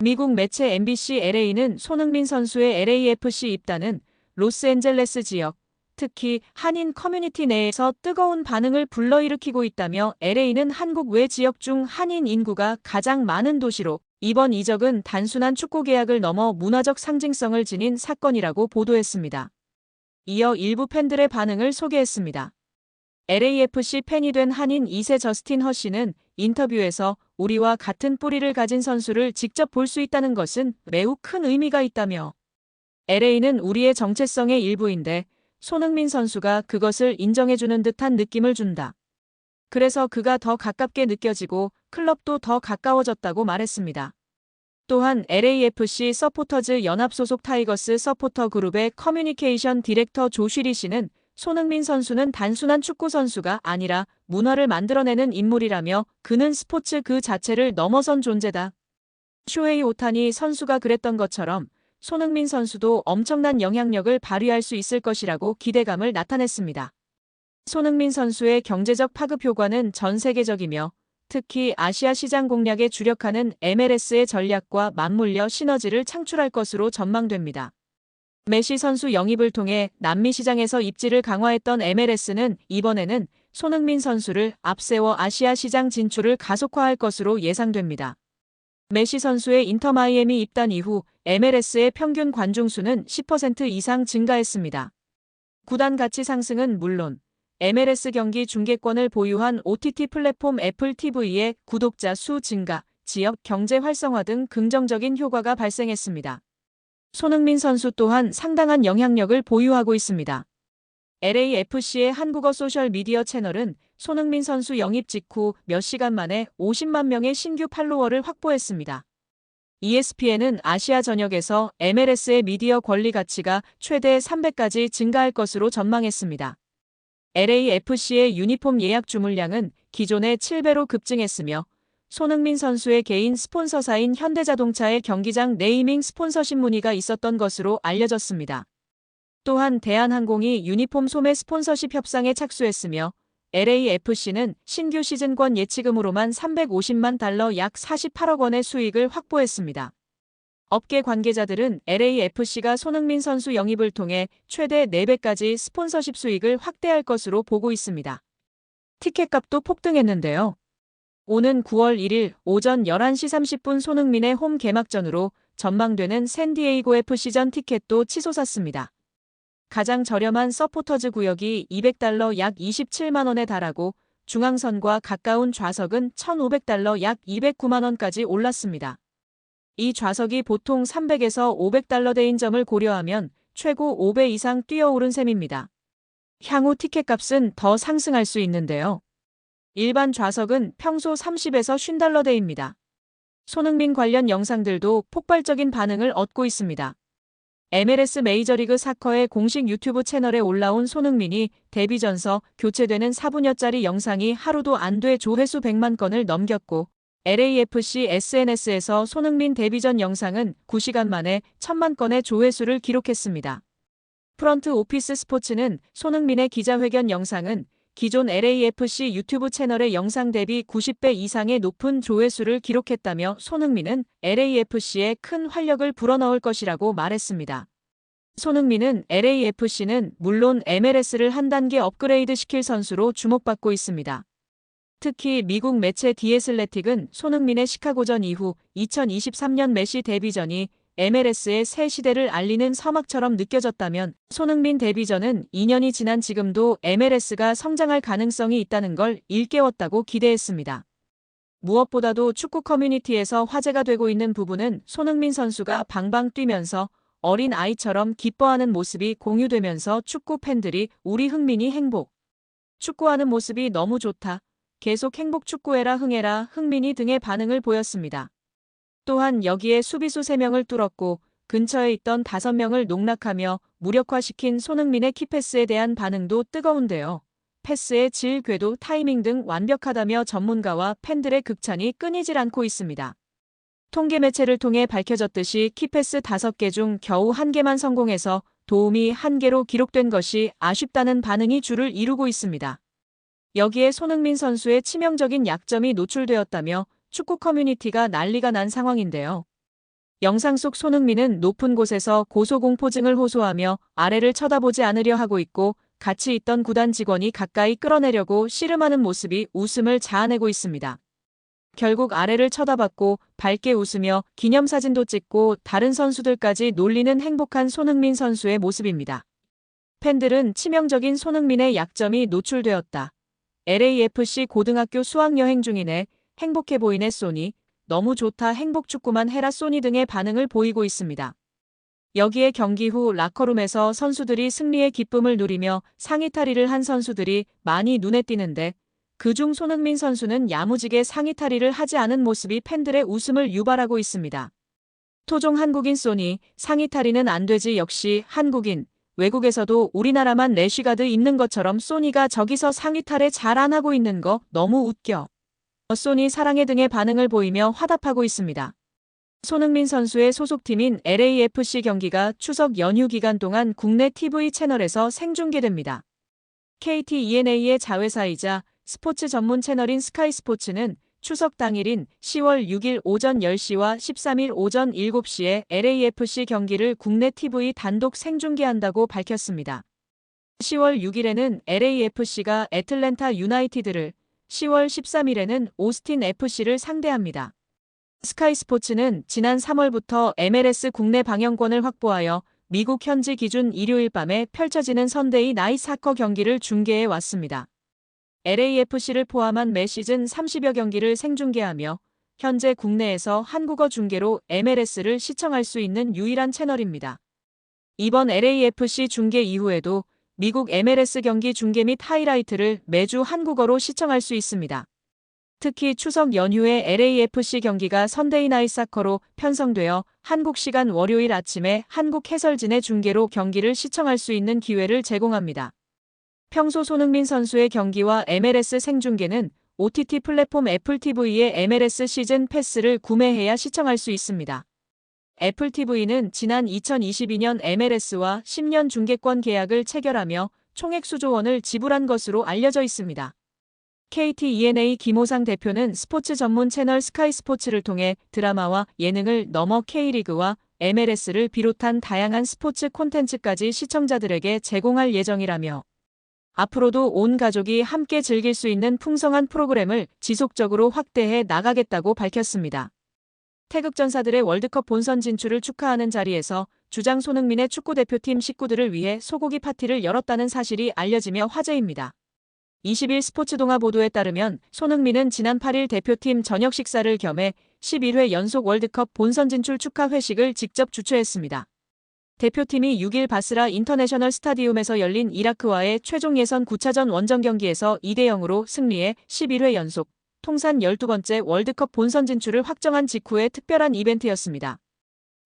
미국 매체 MBC LA는 손흥민 선수의 LAFC 입단은 로스앤젤레스 지역, 특히 한인 커뮤니티 내에서 뜨거운 반응을 불러일으키고 있다며 LA는 한국 외 지역 중 한인 인구가 가장 많은 도시로 이번 이적은 단순한 축구 계약을 넘어 문화적 상징성을 지닌 사건이라고 보도했습니다. 이어 일부 팬들의 반응을 소개했습니다. LAFC 팬이 된 한인 2세 저스틴 허씨는 인터뷰에서 우리와 같은 뿌리를 가진 선수를 직접 볼 수 있다는 것은 매우 큰 의미가 있다며 LA는 우리의 정체성의 일부인데 손흥민 선수가 그것을 인정해주는 듯한 느낌을 준다. 그래서 그가 더 가깝게 느껴지고 클럽도 더 가까워졌다고 말했습니다. 또한 LAFC 서포터즈 연합 소속 타이거스 서포터 그룹의 커뮤니케이션 디렉터 조쉬리 씨는 손흥민 선수는 단순한 축구 선수가 아니라 문화를 만들어내는 인물이라며 그는 스포츠 그 자체를 넘어선 존재다. 쇼헤이 오타니 선수가 그랬던 것처럼 손흥민 선수도 엄청난 영향력을 발휘할 수 있을 것이라고 기대감을 나타냈습니다. 손흥민 선수의 경제적 파급 효과는 전 세계적이며 특히 아시아 시장 공략에 주력하는 MLS의 전략과 맞물려 시너지를 창출할 것으로 전망됩니다. 메시 선수 영입을 통해 남미 시장에서 입지를 강화했던 MLS는 이번에는 손흥민 선수를 앞세워 아시아 시장 진출을 가속화할 것으로 예상됩니다. 메시 선수의 인터 마이애미 입단 이후 MLS의 평균 관중 수는 10% 이상 증가했습니다. 구단 가치 상승은 물론 MLS 경기 중계권을 보유한 OTT 플랫폼 애플 TV의 구독자 수 증가, 지역 경제 활성화 등 긍정적인 효과가 발생했습니다. 손흥민 선수 또한 상당한 영향력을 보유하고 있습니다. LAFC의 한국어 소셜미디어 채널은 손흥민 선수 영입 직후 몇 시간 만에 50만 명의 신규 팔로워를 확보했습니다. ESPN은 아시아 전역에서 MLS의 미디어 권리 가치가 최대 300까지 증가할 것으로 전망했습니다. LAFC의 유니폼 예약 주문량은 기존의 7배로 급증했으며 손흥민 선수의 개인 스폰서사인 현대자동차의 경기장 네이밍 스폰서십 문의가 있었던 것으로 알려졌습니다. 또한 대한항공이 유니폼 소매 스폰서십 협상에 착수했으며 LAFC는 신규 시즌권 예치금으로만 350만 달러 약 48억 원의 수익을 확보했습니다. 업계 관계자들은 LAFC가 손흥민 선수 영입을 통해 최대 4배까지 스폰서십 수익을 확대할 것으로 보고 있습니다. 티켓값도 폭등했는데요. 오는 9월 1일 오전 11시 30분 손흥민의 홈 개막전으로 전망되는 샌디에이고 FC전 티켓도 치솟았습니다. 가장 저렴한 서포터즈 구역이 $200 약 27만 원에 달하고 중앙선과 가까운 좌석은 $1,500 약 209만 원까지 올랐습니다. 이 좌석이 보통 $300에서 $500대인 점을 고려하면 최고 5배 이상 뛰어오른 셈입니다. 향후 티켓값은 더 상승할 수 있는데요. 일반 좌석은 평소 30에서 $50대입니다. 손흥민 관련 영상들도 폭발적인 반응을 얻고 있습니다. MLS 메이저리그 사커의 공식 유튜브 채널에 올라온 손흥민이 데뷔 전서 교체되는 4분여짜리 영상이 하루도 안 돼 조회수 100만 건을 넘겼고 LAFC SNS에서 손흥민 데뷔 전 영상은 9시간 만에 1000만 건의 조회수를 기록했습니다. 프런트 오피스 스포츠는 손흥민의 기자회견 영상은 기존 LAFC 유튜브 채널의 영상 대비 90배 이상의 높은 조회수를 기록했다며 손흥민은 LAFC에 큰 활력을 불어넣을 것이라고 말했습니다. 손흥민은 LAFC는 물론 MLS를 한 단계 업그레이드 시킬 선수로 주목받고 있습니다. 특히 미국 매체 디 애슬레틱은 손흥민의 시카고전 이후 2023년 메시 데뷔전이 MLS의 새 시대를 알리는 서막처럼 느껴졌다면 손흥민 데뷔전은 2년이 지난 지금도 MLS가 성장할 가능성이 있다는 걸 일깨웠다고 기대했습니다. 무엇보다도 축구 커뮤니티에서 화제가 되고 있는 부분은 손흥민 선수가 방방 뛰면서 어린 아이처럼 기뻐하는 모습이 공유되면서 축구 팬들이 우리 흥민이 행복. 축구하는 모습이 너무 좋다. 계속 행복 축구해라 흥해라 흥민이 등의 반응을 보였습니다. 또한 여기에 수비수 3명을 뚫었고 근처에 있던 5명을 농락하며 무력화시킨 손흥민의 키패스에 대한 반응도 뜨거운데요. 패스의 질, 궤도, 타이밍 등 완벽하다며 전문가와 팬들의 극찬이 끊이질 않고 있습니다. 통계 매체를 통해 밝혀졌듯이 키패스 5개 중 겨우 1개만 성공해서 도움이 1개로 기록된 것이 아쉽다는 반응이 줄을 이루고 있습니다. 여기에 손흥민 선수의 치명적인 약점이 노출되었다며 축구 커뮤니티가 난리가 난 상황인데요. 영상 속 손흥민은 높은 곳에서 고소공포증을 호소하며 아래를 쳐다보지 않으려 하고 있고 같이 있던 구단 직원이 가까이 끌어내려고 씨름하는 모습이 웃음을 자아내고 있습니다. 결국 아래를 쳐다봤고 밝게 웃으며 기념사진도 찍고 다른 선수들까지 놀리는 행복한 손흥민 선수의 모습입니다. 팬들은 치명적인 손흥민의 약점이 노출되었다. LAFC 고등학교 수학여행 중이네. 행복해 보이네 쏘니. 너무 좋다 행복축구만 해라 쏘니 등의 반응을 보이고 있습니다. 여기에 경기 후 라커룸에서 선수들이 승리의 기쁨을 누리며 상의 탈의를 한 선수들이 많이 눈에 띄는데 그중 손흥민 선수는 야무지게 상의 탈의를 하지 않은 모습이 팬들의 웃음을 유발하고 있습니다. 토종 한국인 쏘니 상의 탈의는 안 되지 역시 한국인. 외국에서도 우리나라만 래쉬가드 있는 것처럼 쏘니가 저기서 상의 탈의 잘 안 하고 있는 거 너무 웃겨. 쏘니 사랑해 등의 반응을 보이며 화답하고 있습니다. 손흥민 선수의 소속팀인 LAFC 경기가 추석 연휴 기간 동안 국내 TV 채널에서 생중계됩니다. KT ENA의 자회사이자 스포츠 전문 채널인 스카이스포츠는 추석 당일인 10월 6일 오전 10시와 13일 오전 7시에 LAFC 경기를 국내 TV 단독 생중계한다고 밝혔습니다. 10월 6일에는 LAFC가 애틀랜타 유나이티드를, 10월 13일에는 오스틴 FC를 상대합니다. 스카이스포츠는 지난 3월부터 MLS 국내 방영권을 확보하여 미국 현지 기준 일요일 밤에 펼쳐지는 선데이 나잇 사커 경기를 중계해 왔습니다. LAFC를 포함한 매 시즌 30여 경기를 생중계하며 현재 국내에서 한국어 중계로 MLS를 시청할 수 있는 유일한 채널입니다. 이번 LAFC 중계 이후에도 미국 MLS 경기 중계 및 하이라이트를 매주 한국어로 시청할 수 있습니다. 특히 추석 연휴에 LAFC 경기가 선데이 나잇 사커로 편성되어 한국 시간 월요일 아침에 한국 해설진의 중계로 경기를 시청할 수 있는 기회를 제공합니다. 평소 손흥민 선수의 경기와 MLS 생중계는 OTT 플랫폼 애플TV의 MLS 시즌 패스를 구매해야 시청할 수 있습니다. 애플TV는 지난 2022년 MLS와 10년 중계권 계약을 체결하며 총액 수조 원을 지불한 것으로 알려져 있습니다. KT ENA 김호상 대표는 스포츠 전문 채널 스카이스포츠를 통해 드라마와 예능을 넘어 K리그와 MLS를 비롯한 다양한 스포츠 콘텐츠까지 시청자들에게 제공할 예정이라며 앞으로도 온 가족이 함께 즐길 수 있는 풍성한 프로그램을 지속적으로 확대해 나가겠다고 밝혔습니다. 태극전사들의 월드컵 본선 진출을 축하하는 자리에서 주장 손흥민의 축구대표팀 식구들을 위해 소고기 파티를 열었다는 사실이 알려지며 화제입니다. 20일 스포츠동아 보도에 따르면 손흥민은 지난 8일 대표팀 저녁 식사를 겸해 11회 연속 월드컵 본선 진출 축하 회식을 직접 주최했습니다. 대표팀이 6일 바스라 인터내셔널 스타디움에서 열린 이라크와의 최종 예선 9차전 원정 경기에서 2대0으로 승리해 11회 연속 통산 12번째 월드컵 본선 진출을 확정한 직후의 특별한 이벤트였습니다.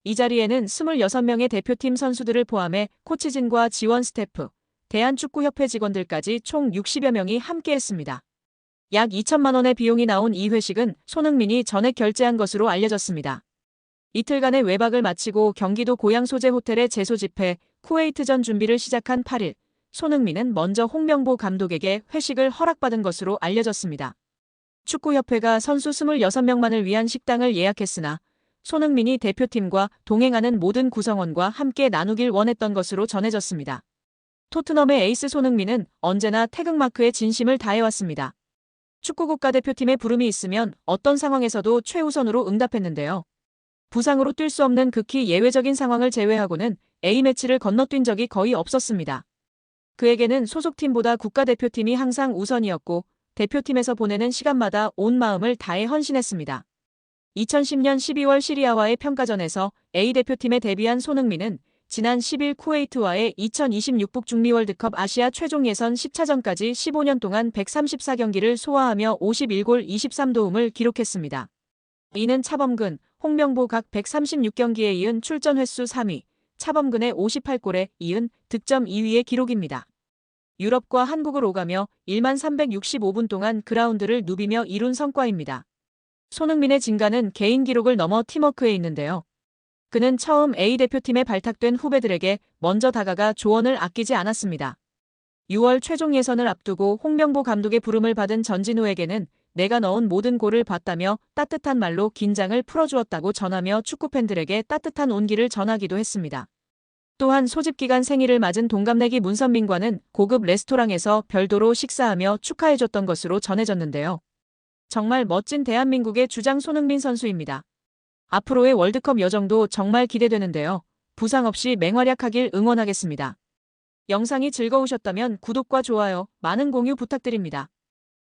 이 자리에는 26명의 대표팀 선수들을 포함해 코치진과 지원 스태프, 대한축구협회 직원들까지 총 60여 명이 함께했습니다. 약 2천만 원의 비용이 나온 이 회식은 손흥민이 전액 결제한 것으로 알려졌습니다. 이틀간의 외박을 마치고 경기도 고향 소재 호텔에 재소집해 쿠웨이트전 준비를 시작한 8일, 손흥민은 먼저 홍명보 감독에게 회식을 허락받은 것으로 알려졌습니다. 축구협회가 선수 26명만을 위한 식당을 예약했으나 손흥민이 대표팀과 동행하는 모든 구성원과 함께 나누길 원했던 것으로 전해졌습니다. 토트넘의 에이스 손흥민은 언제나 태극마크에 진심을 다해왔습니다. 축구 국가대표팀에 부름이 있으면 어떤 상황에서도 최우선으로 응답했는데요. 부상으로 뛸 수 없는 극히 예외적인 상황을 제외하고는 A매치를 건너뛴 적이 거의 없었습니다. 그에게는 소속팀보다 국가대표팀이 항상 우선이었고 대표팀에서 보내는 시간마다 온 마음을 다해 헌신했습니다. 2010년 12월 시리아와의 평가전에서 A대표팀에 데뷔한 손흥민은 지난 10일 쿠웨이트와의 2026 북중미 월드컵 아시아 최종 예선 10차전까지 15년 동안 134경기를 소화하며 51골 23도움을 기록했습니다. 이는 차범근, 홍명보 각 136경기에 이은 출전 횟수 3위, 차범근의 58골에 이은 득점 2위의 기록입니다. 유럽과 한국을 오가며 1만 365분 동안 그라운드를 누비며 이룬 성과입니다. 손흥민의 진가는 개인 기록을 넘어 팀워크에 있는데요. 그는 처음 A대표팀에 발탁된 후배들에게 먼저 다가가 조언을 아끼지 않았습니다. 6월 최종 예선을 앞두고 홍명보 감독의 부름을 받은 전진우에게는 내가 넣은 모든 골을 봤다며 따뜻한 말로 긴장을 풀어주었다고 전하며 축구팬들에게 따뜻한 온기를 전하기도 했습니다. 또한 소집기간 생일을 맞은 동갑내기 문선민과는 고급 레스토랑에서 별도로 식사하며 축하해줬던 것으로 전해졌는데요. 정말 멋진 대한민국의 주장 손흥민 선수입니다. 앞으로의 월드컵 여정도 정말 기대되는데요. 부상 없이 맹활약하길 응원하겠습니다. 영상이 즐거우셨다면 구독과 좋아요, 많은 공유 부탁드립니다.